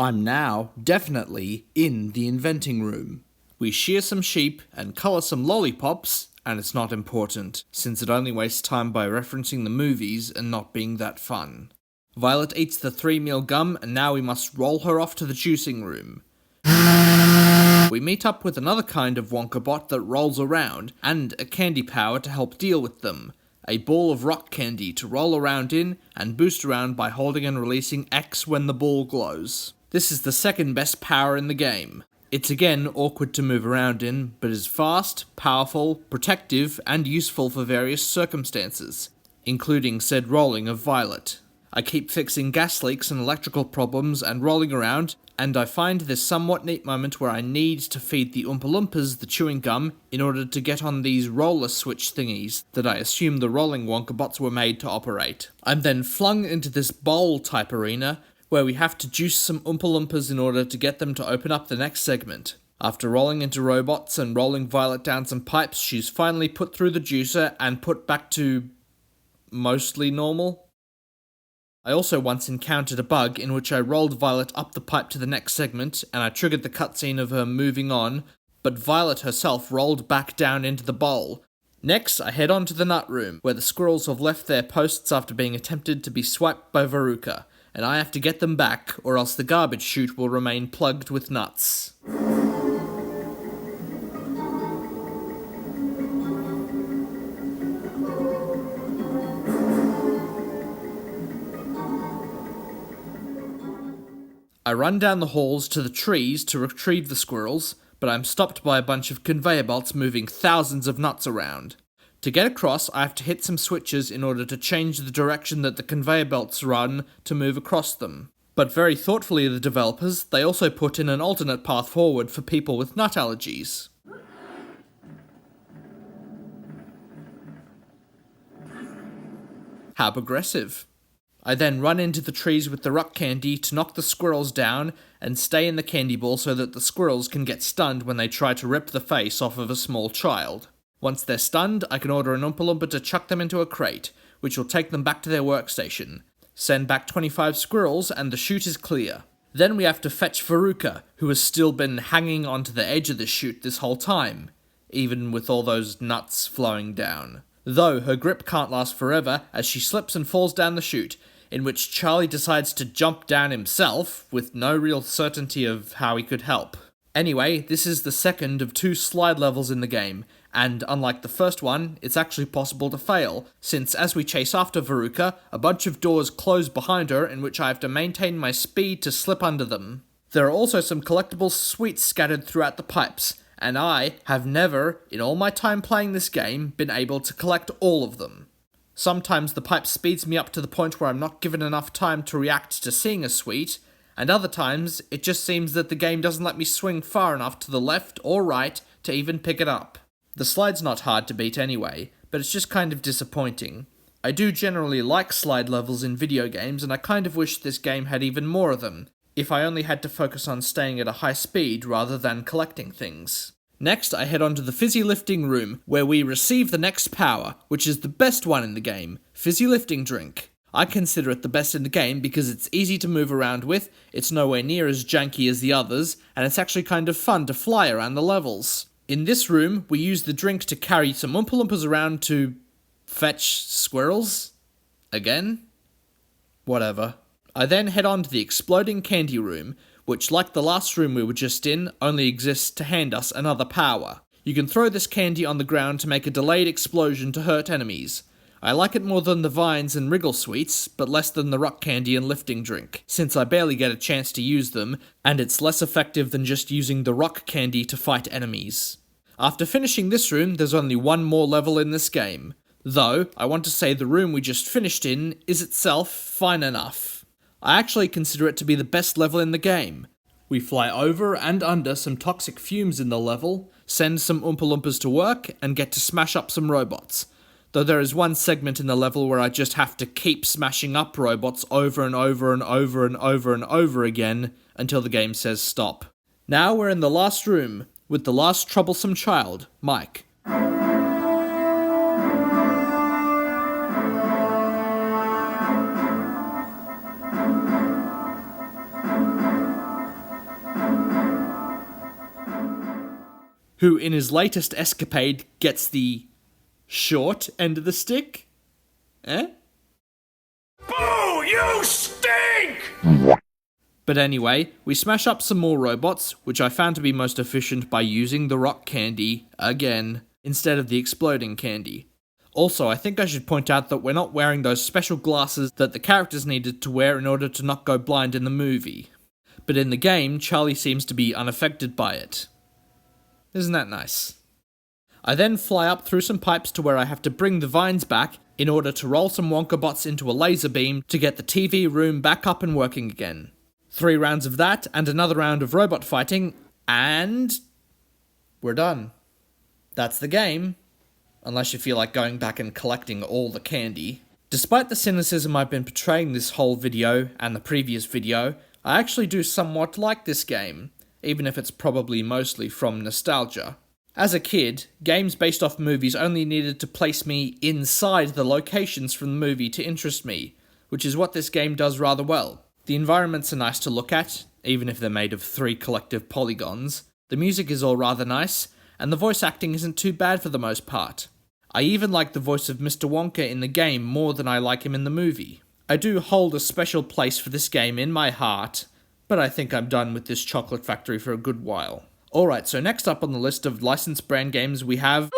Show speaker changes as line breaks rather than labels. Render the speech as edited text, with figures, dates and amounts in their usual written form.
I'm now definitely in the inventing room. We shear some sheep and colour some lollipops, and it's not important, since it only wastes time by referencing the movies and not being that fun. Violet eats the 3-meal gum, and now we must roll her off to the juicing room. We meet up with another kind of Wonka bot that rolls around, and a candy power to help deal with them. A ball of rock candy to roll around in, and boost around by holding and releasing X when the ball glows. This is the second best power in the game. It's again awkward to move around in, but is fast, powerful, protective, and useful for various circumstances, including said rolling of Violet. I keep fixing gas leaks and electrical problems and rolling around, and I find this somewhat neat moment where I need to feed the Oompa Loompas the chewing gum in order to get on these roller switch thingies that I assume the rolling Wonka bots were made to operate. I'm then flung into this bowl type arena where we have to juice some Oompa Loompas in order to get them to open up the next segment. After rolling into robots and rolling Violet down some pipes, she's finally put through the juicer and put back to mostly normal. I also once encountered a bug in which I rolled Violet up the pipe to the next segment, and I triggered the cutscene of her moving on, but Violet herself rolled back down into the bowl. Next, I head on to the nut room, where the squirrels have left their posts after being attempted to be swiped by Veruca, and I have to get them back, or else the garbage chute will remain plugged with nuts. I run down the halls to the trees to retrieve the squirrels, but I'm stopped by a bunch of conveyor belts moving thousands of nuts around. To get across, I have to hit some switches in order to change the direction that the conveyor belts run to move across them. But very thoughtfully the developers, they also put in an alternate path forward for people with nut allergies. How progressive. I then run into the trees with the rock candy to knock the squirrels down and stay in the candy ball so that the squirrels can get stunned when they try to rip the face off of a small child. Once they're stunned, I can order an Oompa Loompa to chuck them into a crate, which will take them back to their workstation. Send back 25 squirrels and the chute is clear. Then we have to fetch Veruca, who has still been hanging onto the edge of the chute this whole time, even with all those nuts flowing down. Though her grip can't last forever as she slips and falls down the chute, in which Charlie decides to jump down himself, with no real certainty of how he could help. Anyway, this is the second of 2 slide levels in the game, and unlike the first one, it's actually possible to fail, since as we chase after Veruca, a bunch of doors close behind her in which I have to maintain my speed to slip under them. There are also some collectible sweets scattered throughout the pipes, and I have never, in all my time playing this game, been able to collect all of them. Sometimes the pipe speeds me up to the point where I'm not given enough time to react to seeing a sweet, and other times it just seems that the game doesn't let me swing far enough to the left or right to even pick it up. The slide's not hard to beat anyway, but it's just kind of disappointing. I do generally like slide levels in video games, and I kind of wish this game had even more of them, if I only had to focus on staying at a high speed rather than collecting things. Next, I head on to the fizzy lifting room, where we receive the next power, which is the best one in the game, fizzy lifting drink. I consider it the best in the game because it's easy to move around with, it's nowhere near as janky as the others, and it's actually kind of fun to fly around the levels. In this room, we use the drink to carry some Oompa Loompas around to fetch squirrels? Again? Whatever. I then head on to the exploding candy room, which, like the last room we were just in, only exists to hand us another power. You can throw this candy on the ground to make a delayed explosion to hurt enemies. I like it more than the vines and wriggle sweets, but less than the rock candy and lifting drink, since I barely get a chance to use them, and it's less effective than just using the rock candy to fight enemies. After finishing this room, there's only one more level in this game. Though, I want to say the room we just finished in is itself fine enough. I actually consider it to be the best level in the game. We fly over and under some toxic fumes in the level, send some Oompa Loompas to work, and get to smash up some robots. Though there is one segment in the level where I just have to keep smashing up robots over and over and over and over and over again until the game says stop. Now we're in the last room, with the last troublesome child, Mike. who in his latest escapade gets the short end of the stick? Eh?
Boo! You stink!
But anyway, we smash up some more robots, which I found to be most efficient by using the rock candy, again, instead of the exploding candy. Also, I think I should point out that we're not wearing those special glasses that the characters needed to wear in order to not go blind in the movie. But in the game, Charlie seems to be unaffected by it. Isn't that nice? I then fly up through some pipes to where I have to bring the vines back in order to roll some Wonka bots into a laser beam to get the TV room back up and working again. 3 rounds of that, and another round of robot fighting, and we're done. That's the game. Unless you feel like going back and collecting all the candy. Despite the cynicism I've been portraying this whole video, and the previous video, I actually do somewhat like this game, even if it's probably mostly from nostalgia. As a kid, games based off movies only needed to place me inside the locations from the movie to interest me, which is what this game does rather well. The environments are nice to look at, even if they're made of 3 collective polygons. The music is all rather nice, and the voice acting isn't too bad for the most part. I even like the voice of Mr. Wonka in the game more than I like him in the movie. I do hold a special place for this game in my heart, but I think I'm done with this chocolate factory for a good while. Alright, so next up on the list of licensed brand games we have